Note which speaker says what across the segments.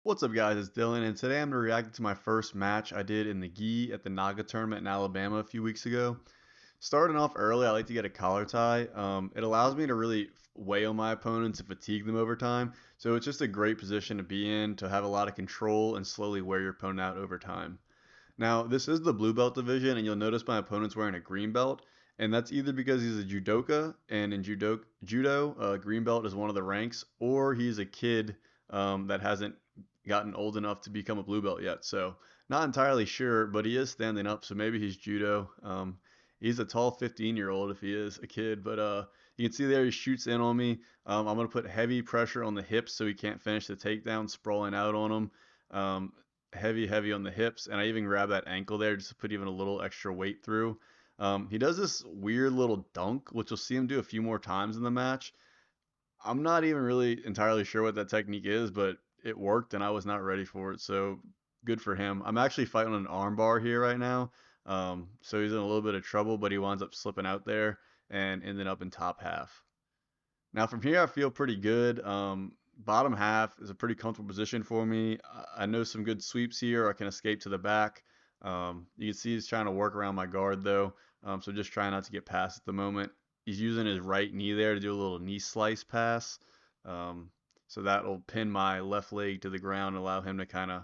Speaker 1: What's up, guys? It's Dylan, and today I'm going to react to my first match I did in the gi at the Naga tournament in Alabama a few weeks ago. Starting off early, I like to get a collar tie. It allows me to really weigh on my opponents and fatigue them over time. So it's just a great position to be in to have a lot of control and slowly wear your opponent out over time. Now, this is the blue belt division, and you'll notice my opponent's wearing a green belt, and that's either because he's a judoka, and in judo, green belt is one of the ranks, or he's a kid that hasn't gotten old enough to become a blue belt yet. So, not entirely sure, but he is standing up, so maybe he's judo. He's a tall 15-year-old if he is a kid, but you can see there he shoots in on me. I'm going to put heavy pressure on the hips so he can't finish the takedown, sprawling out on him. Heavy on the hips, and I even grab that ankle there just to put even a little extra weight through. He does this weird little dunk, which you'll see him do a few more times in the match. I'm not even really entirely sure what that technique is, but it worked, and I was not ready for it, so good for him. I'm actually fighting on an armbar here right now, so he's in a little bit of trouble, but he winds up slipping out there and ended up in top half. Now from here, I feel pretty good. Bottom half is a pretty comfortable position for me. I know some good sweeps here. I can escape to the back. You can see he's trying to work around my guard though, so just trying not to get past at the moment. He's using his right knee there to do a little knee slice pass. Um, so that'll pin my left leg to the ground and allow him to kind of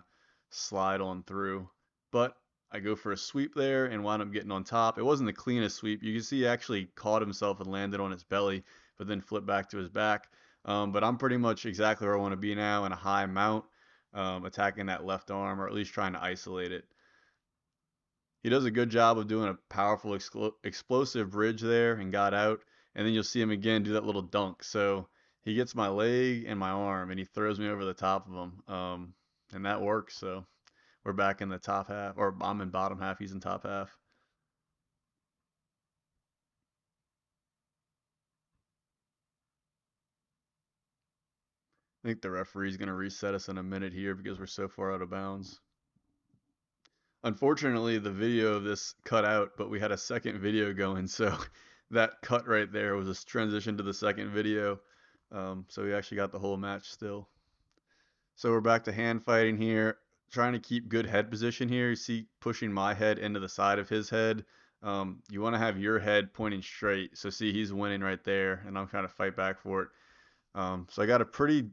Speaker 1: slide on through. But I go for a sweep there and wind up getting on top. It wasn't the cleanest sweep. You can see he actually caught himself and landed on his belly, but then flipped back to his back. But I'm pretty much exactly where I want to be now in a high mount, attacking that left arm or at least trying to isolate it. He does a good job of doing a powerful explosive bridge there and got out. And then you'll see him again do that little dunk. So he gets my leg and my arm and he throws me over the top of him. And that works. So we're back in the top half, or I'm in bottom half. He's in top half. I think the referee's going to reset us in a minute here because we're so far out of bounds. Unfortunately, the video of this cut out, but we had a second video going, so that cut right there was a transition to the second video. So we actually got the whole match still. So we're back to hand fighting here, trying to keep good head position here. You see, pushing my head into the side of his head. You want to have your head pointing straight. So see, he's winning right there, and I'm trying to fight back for it. So I got a pretty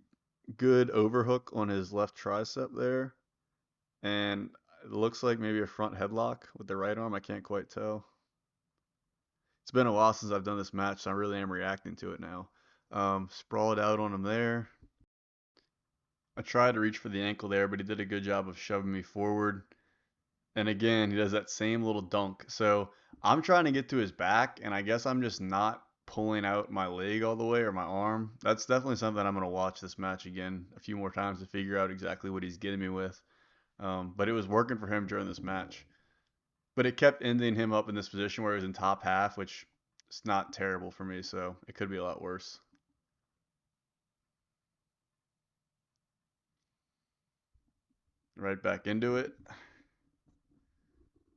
Speaker 1: good overhook on his left tricep there, and it looks like maybe a front headlock with the right arm. I can't quite tell. It's been a while since I've done this match, so I really am reacting to it now. Sprawled out on him there. I tried to reach for the ankle there, but he did a good job of shoving me forward. And again, he does that same little dunk. So I'm trying to get to his back, and I guess I'm just not pulling out my leg all the way or my arm. That's definitely something I'm going to watch this match again a few more times to figure out exactly what he's getting me with. But it was working for him during this match. But it kept ending him up in this position where he was in top half, which is not terrible for me, so it could be a lot worse. Right back into it.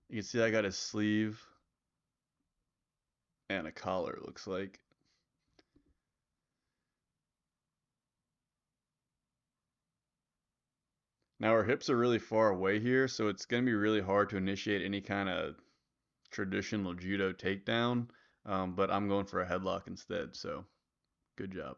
Speaker 1: You can see I got his sleeve and a collar, it looks like. Now our hips are really far away here, so it's going to be really hard to initiate any kind of traditional judo takedown. But I'm going for a headlock instead, so good job.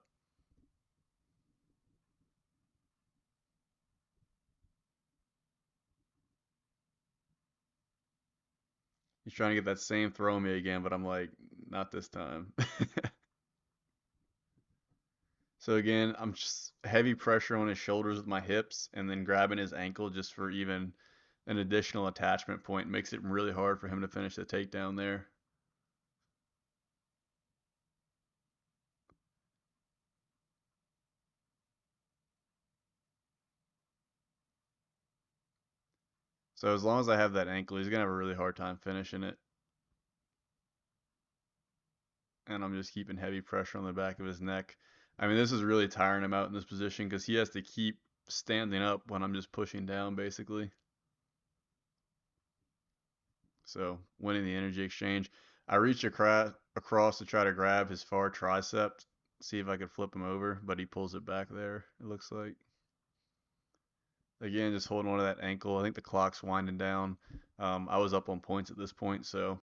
Speaker 1: He's trying to get that same throw on me again, but I'm like, not this time. So again, I'm just heavy pressure on his shoulders with my hips and then grabbing his ankle just for even an additional attachment point. Makes it really hard for him to finish the takedown there. So as long as I have that ankle, he's gonna have a really hard time finishing it. And I'm just keeping heavy pressure on the back of his neck. I mean, this is really tiring him out in this position because he has to keep standing up when I'm just pushing down, basically. So winning the energy exchange. I reach across to try to grab his far tricep, see if I could flip him over, but he pulls it back there, it looks like. Again, just holding on to that ankle. I think the clock's winding down. I was up on points at this point, so